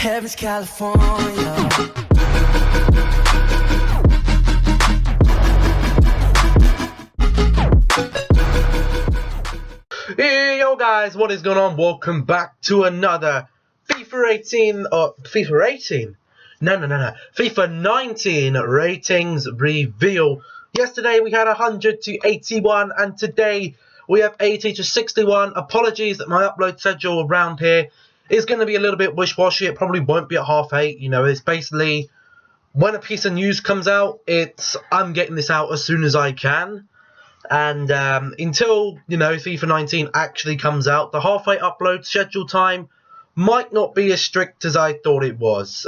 Heaven's California. Hey yo guys, what is going on? Welcome back to another FIFA 18 or FIFA 18? No. FIFA 19 ratings reveal. Yesterday we had 100 to 81 and today we have 80 to 61. Apologies that my upload schedule around here is going to be a little bit wish-washy. It probably won't be at 8:30. You know, it's basically when a piece of news comes out, I'm getting this out as soon as I can. And until, you know, FIFA 19 actually comes out, the 8:30 upload schedule time might not be as strict as I thought it was.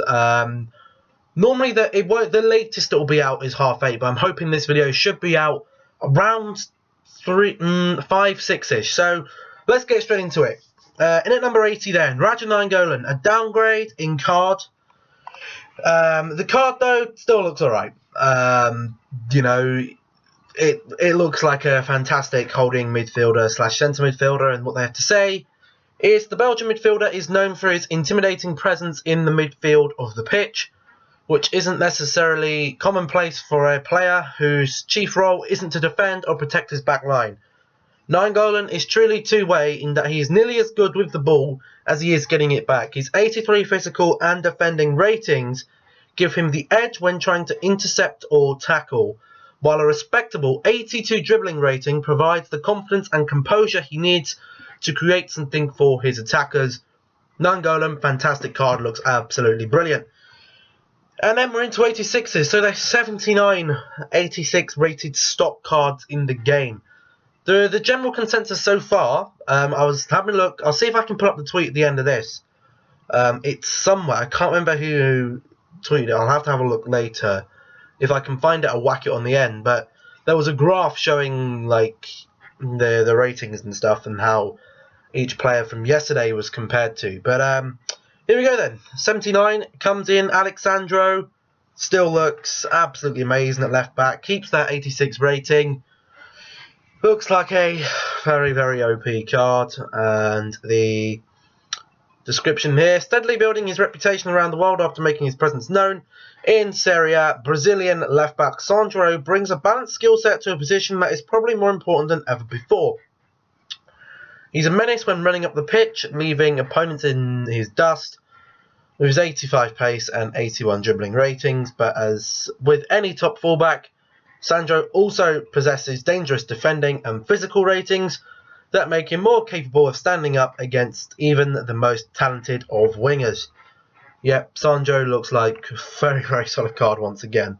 Normally, the latest it will be out is 8:30, but I'm hoping this video should be out around 5, 6-ish. So let's get straight into it. In at number 80 then, Raja Nainggolan, a downgrade in card. The card, though, still looks alright. You know, it looks like a fantastic holding midfielder / centre midfielder, and what they have to say is the Belgian midfielder is known for his intimidating presence in the midfield of the pitch, which isn't necessarily commonplace for a player whose chief role isn't to defend or protect his back line. Nainggolan is truly two-way in that he is nearly as good with the ball as he is getting it back. His 83 physical and defending ratings give him the edge when trying to intercept or tackle, while a respectable 82 dribbling rating provides the confidence and composure he needs to create something for his attackers. Nainggolan, fantastic card, looks absolutely brilliant. And then we're into 86s, so there's 79 86 rated stock cards in the game. The general consensus so far, I was having a look, I'll see if I can put up the tweet at the end of this. It's somewhere, I can't remember who tweeted it, I'll have to have a look later. If I can find it, I'll whack it on the end. But there was a graph showing like the ratings and stuff and how each player from yesterday was compared to. But here we go then. 79 comes in. Alexandro still looks absolutely amazing at left back. Keeps that 86 rating. Looks like a very, very OP card. And the description here: steadily building his reputation around the world after making his presence known in Serie A, Brazilian left-back Sandro brings a balanced skill set to a position that is probably more important than ever before. He's a menace when running up the pitch, leaving opponents in his dust with his 85 pace and 81 dribbling ratings, but as with any top fullback, Sandro also possesses dangerous defending and physical ratings that make him more capable of standing up against even the most talented of wingers. Yep, Sandro looks like a very, very solid card once again.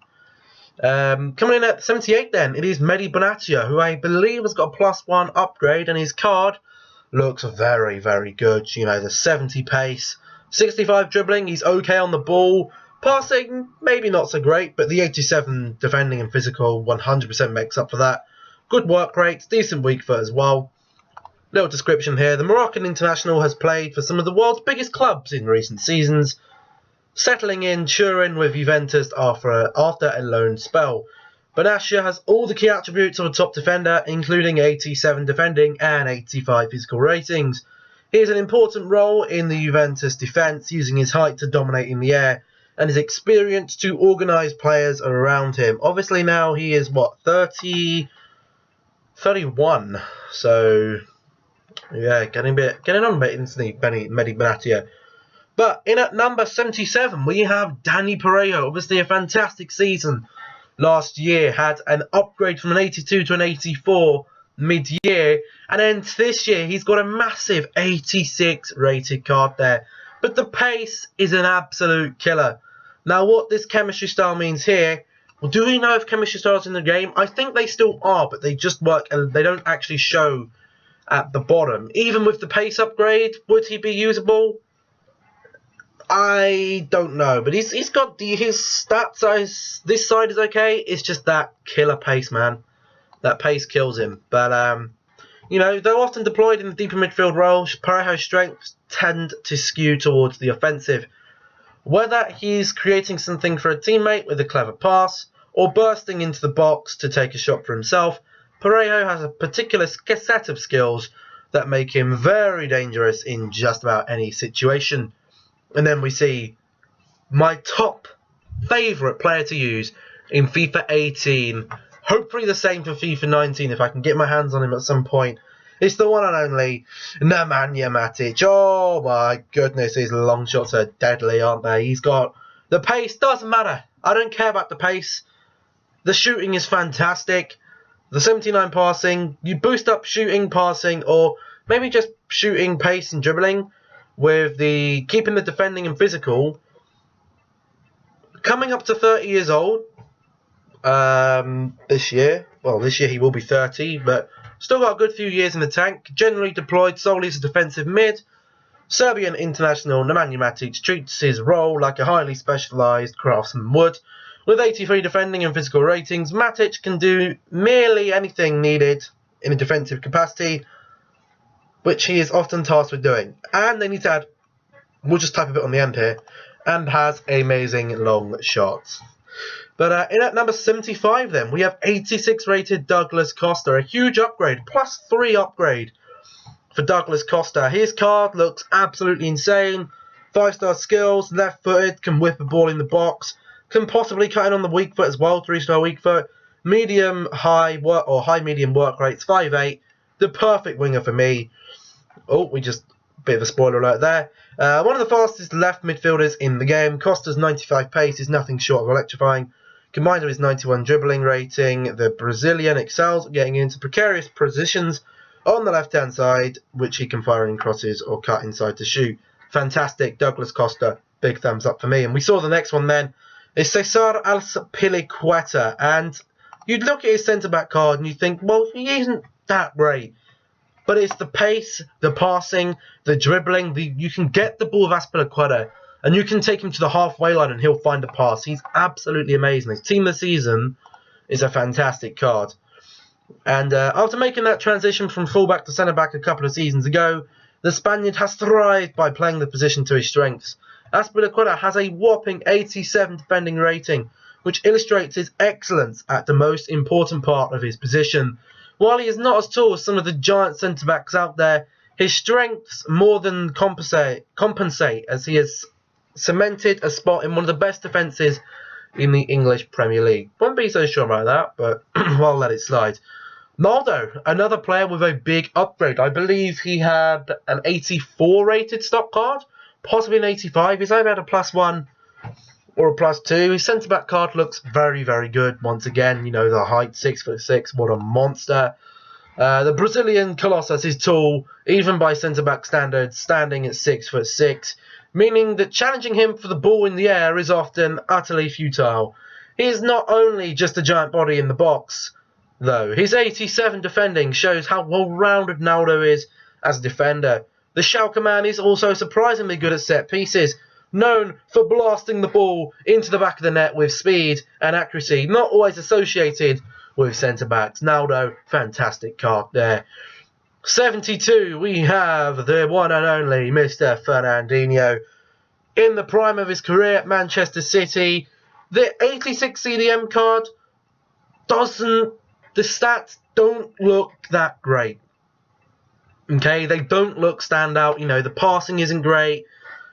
Coming in at 78 then, it is Medi Bonatia, who I believe has got a +1 upgrade, and his card looks very, very good. You know, the 70 pace, 65 dribbling, he's okay on the ball. Passing, maybe not so great, but the 87 defending and physical 100% makes up for that. Good work rate, decent weak foot as well. Little description here: the Moroccan international has played for some of the world's biggest clubs in recent seasons, settling in Turin with Juventus after a loan spell. Bonatia has all the key attributes of a top defender, including 87 defending and 85 physical ratings. He has an important role in the Juventus defence, using his height to dominate in the air and his experience to organise players around him. Obviously now he is, 31, so yeah, getting on a bit instantly, Medi Bonatia. But in at number 77, we have Danny Parejo. Obviously a fantastic season last year. Had an upgrade from an 82 to an 84 mid-year. And then this year, he's got a massive 86 rated card there. But the pace is an absolute killer. Now, what this chemistry style means here, well, do we know if chemistry styles in the game? I think they still are, but they just work and they don't actually show at the bottom. Even with the pace upgrade, would he be usable? I don't know, but he's got his stat size. This side is okay. It's just that killer pace, man. That pace kills him. But you know, though often deployed in the deeper midfield role, Parejo's strengths tend to skew towards the offensive. Whether he's creating something for a teammate with a clever pass or bursting into the box to take a shot for himself, Parejo has a particular set of skills that make him very dangerous in just about any situation. And then we see my top favourite player to use in FIFA 18. Hopefully the same for FIFA 19 if I can get my hands on him at some point. It's the one and only Nemanja Matic. Oh my goodness, his long shots are deadly, aren't they? He's got the pace, doesn't matter. I don't care about the pace. The shooting is fantastic. The 79 passing, you boost up shooting, passing, or maybe just shooting, pace and dribbling with the keeping the defending and physical. Coming up to 30 years old this year. Well, this year he will be 30, but still got a good few years in the tank. Generally deployed solely as a defensive mid. Serbian international Nemanja Matic treats his role like a highly specialised craftsman would. With 83 defending and physical ratings, Matic can do merely anything needed in a defensive capacity, which he is often tasked with doing. And they need to add, we'll just type a bit on the end here, and has amazing long shots. But in at number 75 then, we have 86 rated Douglas Costa, a huge upgrade, +3 upgrade for Douglas Costa. His card looks absolutely insane. 5-star skills, left-footed, can whip a ball in the box, can possibly cut in on the weak foot as well, 3-star weak foot, medium-high work or high-medium work rates, 5'8", the perfect winger for me. Oh, we just, bit of a spoiler alert there. One of the fastest left midfielders in the game. Costa's 95 pace is nothing short of electrifying. Combined with his 91 dribbling rating, the Brazilian excels at getting into precarious positions on the left-hand side, which he can fire in crosses or cut inside to shoot. Fantastic, Douglas Costa, big thumbs up for me. And we saw the next one then. It's Cesar Azpilicueta, and you'd look at his centre-back card and you think, well, he isn't that great. But it's the pace, the passing, the dribbling. You can get the ball with Azpilicueta and you can take him to the halfway line and he'll find a pass. He's absolutely amazing. His team of the season is a fantastic card. And after making that transition from fullback to centre-back a couple of seasons ago, the Spaniard has thrived by playing the position to his strengths. Azpilicueta has a whopping 87 defending rating, which illustrates his excellence at the most important part of his position. While he is not as tall as some of the giant centre-backs out there, his strengths more than compensate as he has cemented a spot in one of the best defences in the English Premier League. Won't be so sure about that, but I'll let it slide. Naldo, another player with a big upgrade. I believe he had an 84 rated stock card, possibly an 85. He's either had a +1 or a +2. His centre-back card looks very, very good. Once again, you know, the height, 6'6", what a monster. The Brazilian Colossus is tall, even by centre-back standards, standing at 6'6", meaning that challenging him for the ball in the air is often utterly futile. He is not only just a giant body in the box, though. His 87 defending shows how well-rounded Naldo is as a defender. The Schalke man is also surprisingly good at set pieces, known for blasting the ball into the back of the net with speed and accuracy, not always associated with centre-backs. Naldo, fantastic card there. 72, we have the one and only Mr. Fernandinho. In the prime of his career at Manchester City, the 86 CDM card the stats don't look that great. Okay, they don't look standout. You know, the passing isn't great.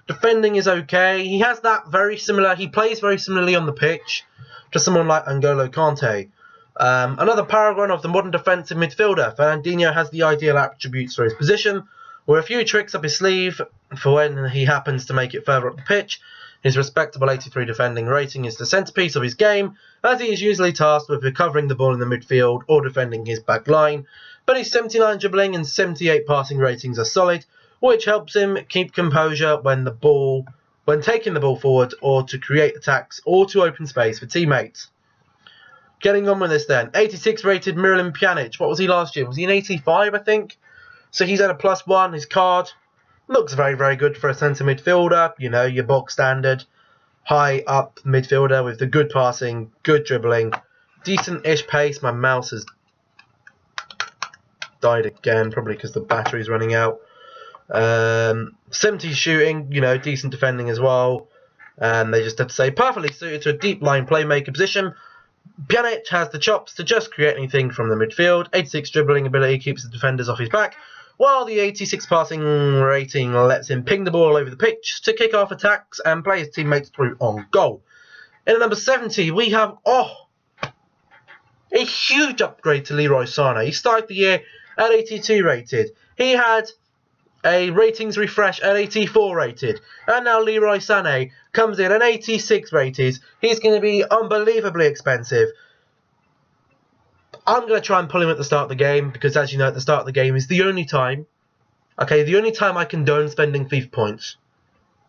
Defending is okay. He has that very similar, he plays very similarly on the pitch to someone like N'Golo Kante. Another paragon of the modern defensive midfielder, Fernandinho has the ideal attributes for his position, with a few tricks up his sleeve for when he happens to make it further up the pitch. His respectable 83 defending rating is the centrepiece of his game, as he is usually tasked with recovering the ball in the midfield or defending his back line. But his 79 dribbling and 78 passing ratings are solid, which helps him keep composure when taking the ball forward, or to create attacks or to open space for teammates. Getting on with this then, 86 rated Miralem Pjanic. What was he last year? Was he an 85, I think? So he's had a +1. His card looks very, very good for a centre midfielder. You know, your box standard, high up midfielder with the good passing, good dribbling, decent-ish pace. My mouse has died again, probably because the battery's running out. 70 shooting, you know, decent defending as well. And they just have to say, perfectly suited to a deep line playmaker position. Pjanic has the chops to just create anything from the midfield. 86 dribbling ability keeps the defenders off his back, while the 86 passing rating lets him ping the ball over the pitch to kick off attacks and play his teammates through on goal. In at number 70, we have a huge upgrade to Leroy Sané. He started the year at 82 rated. He had a ratings refresh at 84 rated. And now Leroy Sané comes in at 86 rated. He's going to be unbelievably expensive. I'm going to try and pull him at the start of the game because, as you know, at the start of the game is the only time I condone spending FIFA points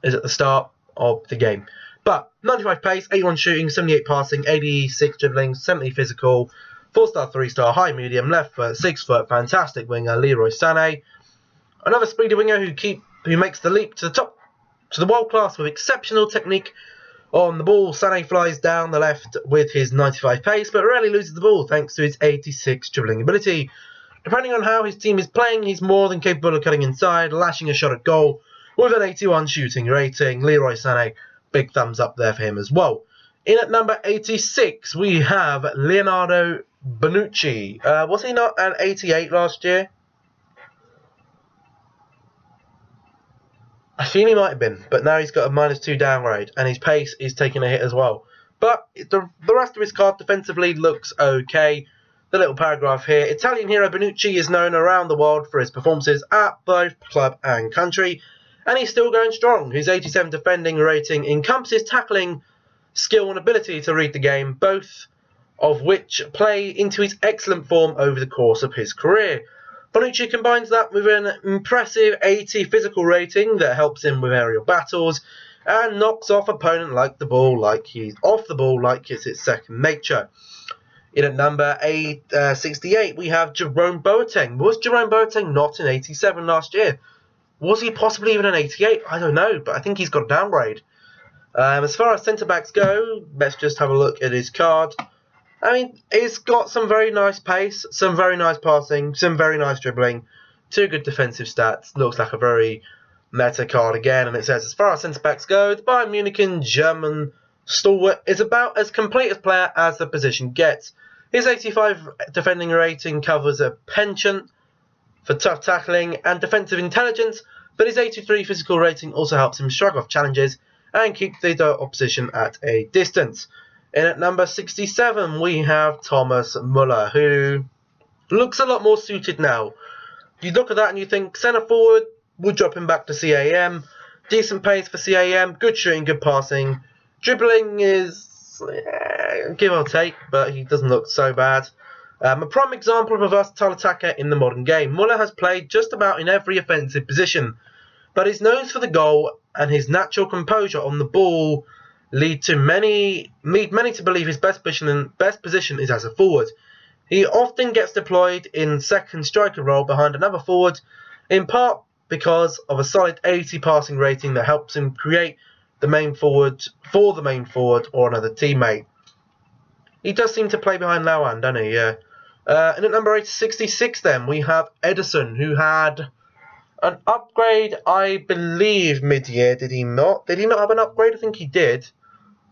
is at the start of the game. But 95 pace, 81 shooting, 78 passing, 86 dribbling, 70 physical, 4-star, 3-star, high, medium, left foot, 6 foot, fantastic winger, Leroy Sané. Another speedy winger who makes the leap to the top, to the world class with exceptional technique on the ball. Sané flies down the left with his 95 pace, but rarely loses the ball thanks to his 86 dribbling ability. Depending on how his team is playing, he's more than capable of cutting inside, lashing a shot at goal with an 81 shooting rating. Leroy Sané, big thumbs up there for him as well. In at number 86, we have Leonardo Bonucci. Was he not an 88 last year? I feel he might have been, but now he's got a -2 downgrade, and his pace is taking a hit as well. But the rest of his card defensively looks okay. The little paragraph here: Italian hero Bonucci is known around the world for his performances at both club and country, and he's still going strong. His 87 defending rating encompasses tackling, skill and ability to read the game, both of which play into his excellent form over the course of his career. Bonucci combines that with an impressive 80 physical rating that helps him with aerial battles and knocks off opponent like he's off the ball like it's his second nature. In at number 68, we have Jerome Boateng. Was Jerome Boateng not in 87 last year? Was he possibly even an 88? I don't know, but I think he's got a downgrade. As far as centre-backs go, let's just have a look at his card. I mean, it's got some very nice pace, some very nice passing, some very nice dribbling, 2 good defensive stats. Looks like a very meta card again, and it says, as far as centre-backs go, the Bayern Munich German stalwart is about as complete a player as the position gets. His 85 defending rating covers a penchant for tough tackling and defensive intelligence, but his 83 physical rating also helps him shrug off challenges and keep the opposition at a distance. In at number 67, we have Thomas Muller, who looks a lot more suited now. You look at that and you think centre forward, would drop him back to CAM. Decent pace for CAM, good shooting, good passing. Dribbling is give or take, but he doesn't look so bad. A prime example of a versatile attacker in the modern game. Muller has played just about in every offensive position, but his nose for the goal and his natural composure on the ball lead many to believe his best position is as a forward. He often gets deployed in second striker role behind another forward, in part because of a solid 80 passing rating that helps him create the main forward or another teammate. He does seem to play behind Lawan, doesn't he? Yeah. And at number 66 then, we have Edison, who had an upgrade, I believe, mid-year. Did he not? Did he not have an upgrade? I think he did.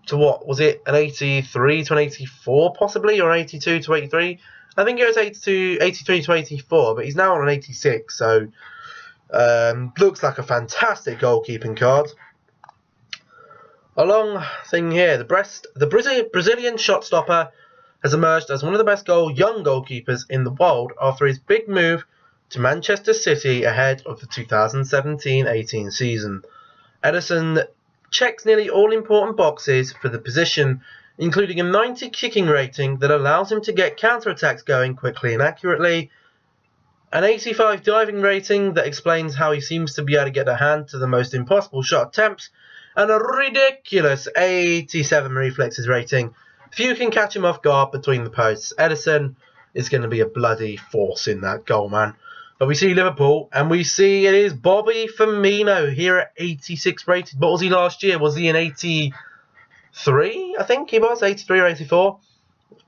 To what? Was it an 83 to an 84 possibly? Or an 82 to 83? I think it was 83 to 84, but he's now on an 86, so looks like a fantastic goalkeeping card. A long thing here. The Brazilian shot stopper has emerged as one of the best young goalkeepers in the world after his big move to Manchester City ahead of the 2017-18 season. Edison checks nearly all important boxes for the position, including a 90 kicking rating that allows him to get counter-attacks going quickly and accurately, an 85 diving rating that explains how he seems to be able to get a hand to the most impossible shot attempts, and a ridiculous 87 reflexes rating. Few can catch him off guard between the posts. Edison is going to be a bloody force in that goal, man. But we see Liverpool, and we see it is Bobby Firmino here at 86 rated. What was he last year? Was he an 83? I think he was, 83 or 84.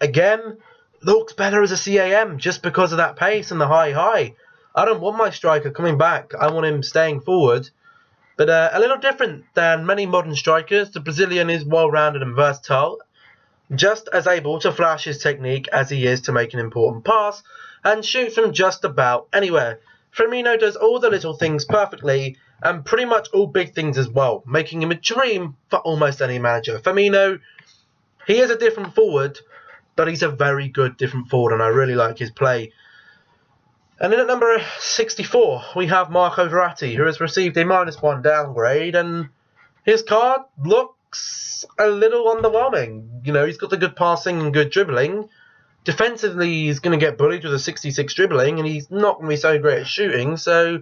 Again, looks better as a CAM just because of that pace and the high. I don't want my striker coming back. I want him staying forward. But a little different than many modern strikers, the Brazilian is well-rounded and versatile, just as able to flash his technique as he is to make an important pass and shoot from just about anywhere. Firmino does all the little things perfectly, and pretty much all big things as well, making him a dream for almost any manager. Firmino, he is a different forward, but he's a very good different forward, and I really like his play. And then at number 64, we have Marco Verratti, who has received a -1 downgrade, and his card looks a little underwhelming. You know, he's got the good passing and good dribbling. Defensively, he's going to get bullied with a 66 dribbling, and he's not going to be so great at shooting. So,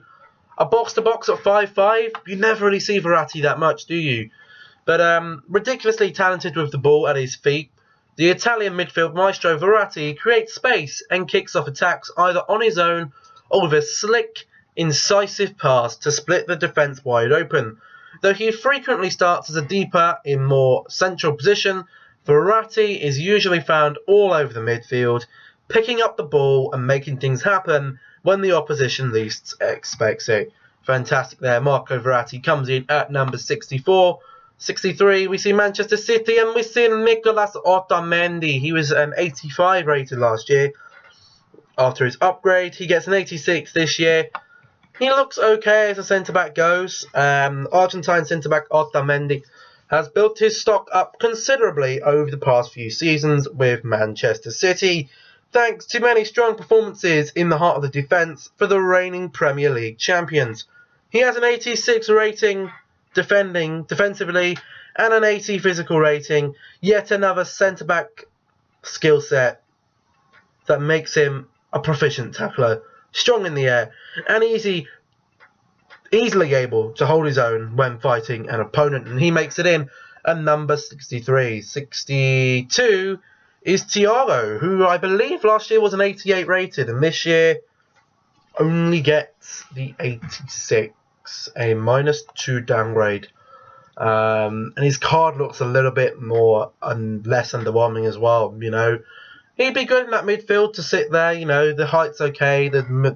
a box-to-box at 5'5", you never really see Verratti that much, do you? But ridiculously talented with the ball at his feet. The Italian midfield maestro Verratti creates space and kicks off attacks either on his own or with a slick, incisive pass to split the defence wide open. Though he frequently starts as a deeper, in more central position, Verratti is usually found all over the midfield, picking up the ball and making things happen when the opposition least expects it. Fantastic there. Marco Verratti comes in at number 64. 63, we see Manchester City, and we see Nicolas Otamendi. He was an 85 rated last year. After his upgrade, he gets an 86 this year. He looks okay as a centre-back goes. Argentine centre-back Otamendi has built his stock up considerably over the past few seasons with Manchester City, thanks to many strong performances in the heart of the defence for the reigning Premier League champions. He has an 86 rating defensively and an 80 physical rating, yet another centre-back skill set that makes him a proficient tackler, strong in the air, and easily able to hold his own when fighting an opponent, and he makes it in at number 63. 62 is Thiago, who I believe last year was an 88 rated, and this year only gets the 86, a -2 downgrade. And his card looks a little bit more and less underwhelming as well. You know, he'd be good in that midfield to sit there. You know, the height's okay, the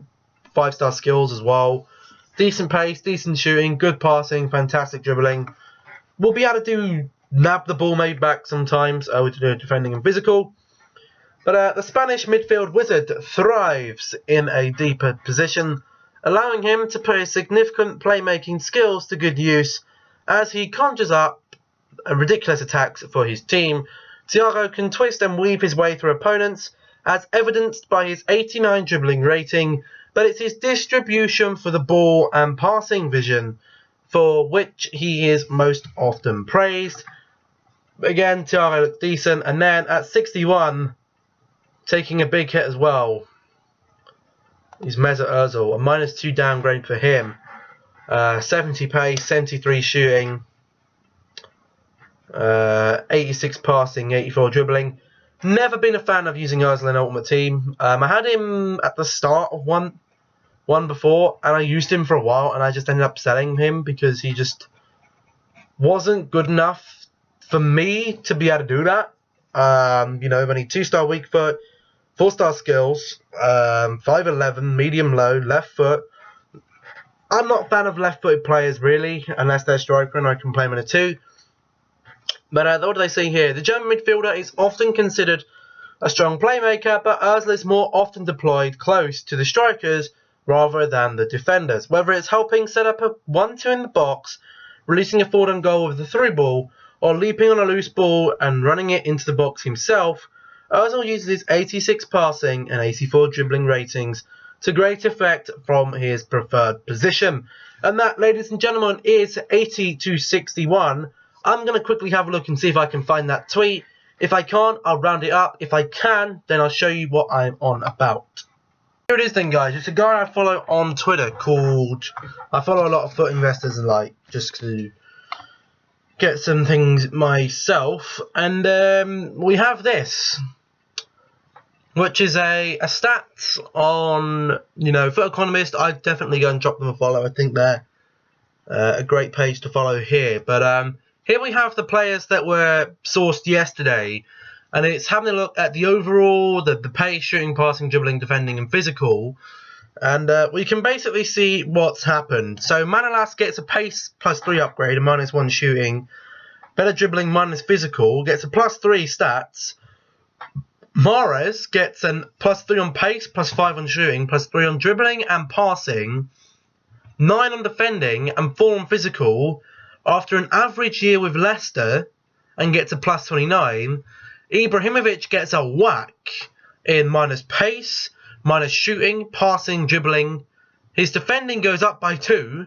5-star skills as well. Decent pace, decent shooting, good passing, fantastic dribbling. We'll be able to nab the ball maybe back sometimes with defending and physical. But the Spanish midfield wizard thrives in a deeper position, allowing him to put his significant playmaking skills to good use as he conjures up ridiculous attacks for his team. Thiago can twist and weave his way through opponents, as evidenced by his 89 dribbling rating, but it's his distribution for the ball and passing vision for which he is most often praised. Again, Thiago looks decent, and then at 61, taking a big hit as well, is Mesut Ozil, a -2 downgrade for him. 70 pace, 73 shooting, 86 passing, 84 dribbling. Never been a fan of using Ozil in Ultimate Team. I had him at the start of one before, and I used him for a while, and I just ended up selling him because he just wasn't good enough for me to be able to do that. You know, only 2-star weak foot, 4-star skills, 5'11", medium low, left foot. I'm not a fan of left-footed players, really, unless they're striker and I can play them in a 2. But what do they say here? The German midfielder is often considered a strong playmaker, but Ozil is more often deployed close to the strikers rather than the defenders. Whether it's helping set up a 1-2 in the box, releasing a forward goal with the through ball, or leaping on a loose ball and running it into the box himself, Ozil uses his 86 passing and 84 dribbling ratings to great effect from his preferred position. And that, ladies and gentlemen, is 80 to 61. I'm going to quickly have a look and see if I can find that tweet. If I can't, I'll round it up. If I can, then I'll show you what I'm on about. Here it is then, guys. It's a guy I follow on Twitter called... I follow a lot of foot investors and like, just to get some things myself. And we have this, which is a stats on, you know, Foot Economist. I'd definitely go and drop them a follow. I think they're a great page to follow here. But here we have the players that were sourced yesterday, and it's having a look at the overall, the pace, shooting, passing, dribbling, defending, and physical. And we can basically see what's happened. So Manolas gets a pace +3 upgrade, a -1 shooting, better dribbling, -physical, gets a +3 stats. Mahrez gets an +3 on pace, +5 on shooting, +3 on dribbling and passing, 9 on defending and 4 on physical after an average year with Leicester and gets a +29. Ibrahimovic gets a whack in minus pace, minus shooting, passing, dribbling. His defending goes up by 2.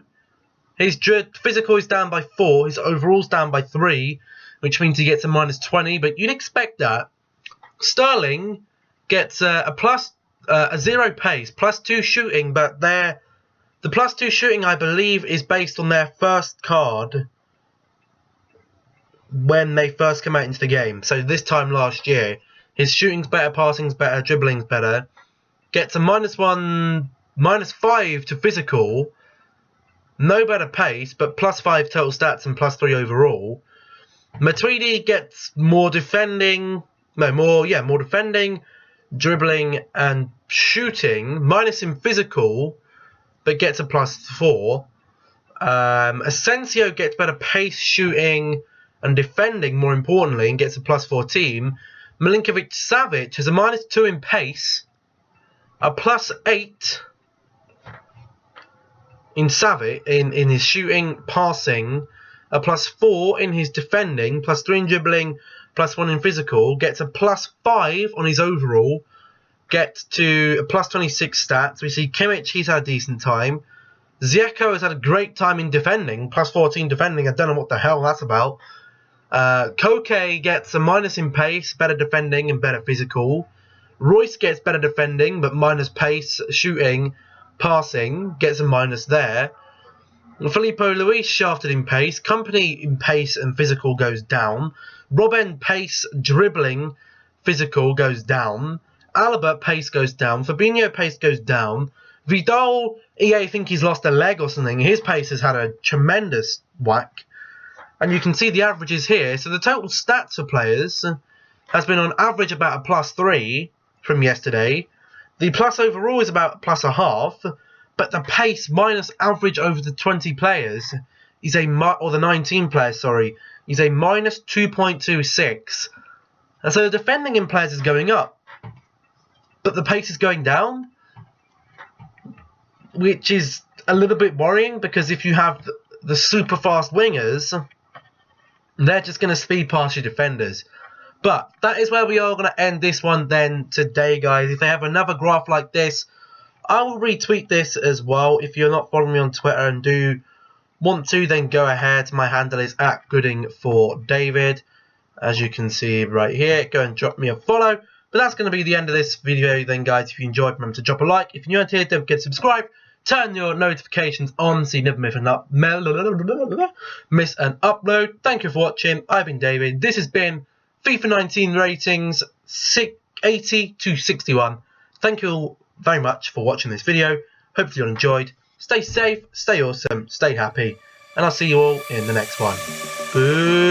His physical is down by 4. His overall's down by 3, which means he gets a -20. But you'd expect that. Sterling gets a 0 pace, +2 shooting, but the +2 shooting, I believe, is based on their first card when they first come out into the game. So this time last year, his shooting's better, passing's better, dribbling's better. Gets a -1, -5 to physical. No better pace, but +5 total stats and +3 overall. Matuidi gets more defending, more defending, dribbling and shooting, minus in physical, but gets a +4. Asensio gets better pace, shooting and defending, more importantly, and gets a +14. Milinkovic-Savic has a -2 in pace, a +8 in Savic in his shooting, passing, a +4 in his defending, +3 in dribbling, +1 in physical, gets a +5 on his overall, gets to a +26 stats. We see Kimmich, he's had a decent time. Ziyech has had a great time in defending, +14 defending, I don't know what the hell that's about. Koke gets a minus in pace, better defending and better physical. Royce gets better defending, but minus pace, shooting, passing, gets a minus there. Filippo Luis shafted in pace. Company in pace and physical goes down. Robben pace, dribbling, physical goes down. Alaba pace goes down. Fabinho pace goes down. Vidal, I think he's lost a leg or something. His pace has had a tremendous whack. And you can see the averages here. So the total stats for players has been on average about a +3 from yesterday. The plus overall is about +0.5. But the pace minus average over the 20 players is or the 19 players, sorry, is a -2.26. And so the defending in players is going up, but the pace is going down, which is a little bit worrying because if you have the super fast wingers, they're just going to speed past your defenders. But that is where we are going to end this one then today, guys. If they have another graph like this, I will retweet this as well. If you're not following me on Twitter and do want to, then go ahead. My handle is @gooding4david. As you can see right here, go and drop me a follow. But that's going to be the end of this video then, guys. If you enjoyed, remember to drop a like. If you're new here, don't forget to subscribe. Turn your notifications on so you never miss an upload. Thank you for watching. I've been David. This has been FIFA 19 ratings 80 to 61. Thank you all very much for watching this video. Hopefully you all enjoyed. Stay safe, stay awesome, stay happy, and I'll see you all in the next one. Boo!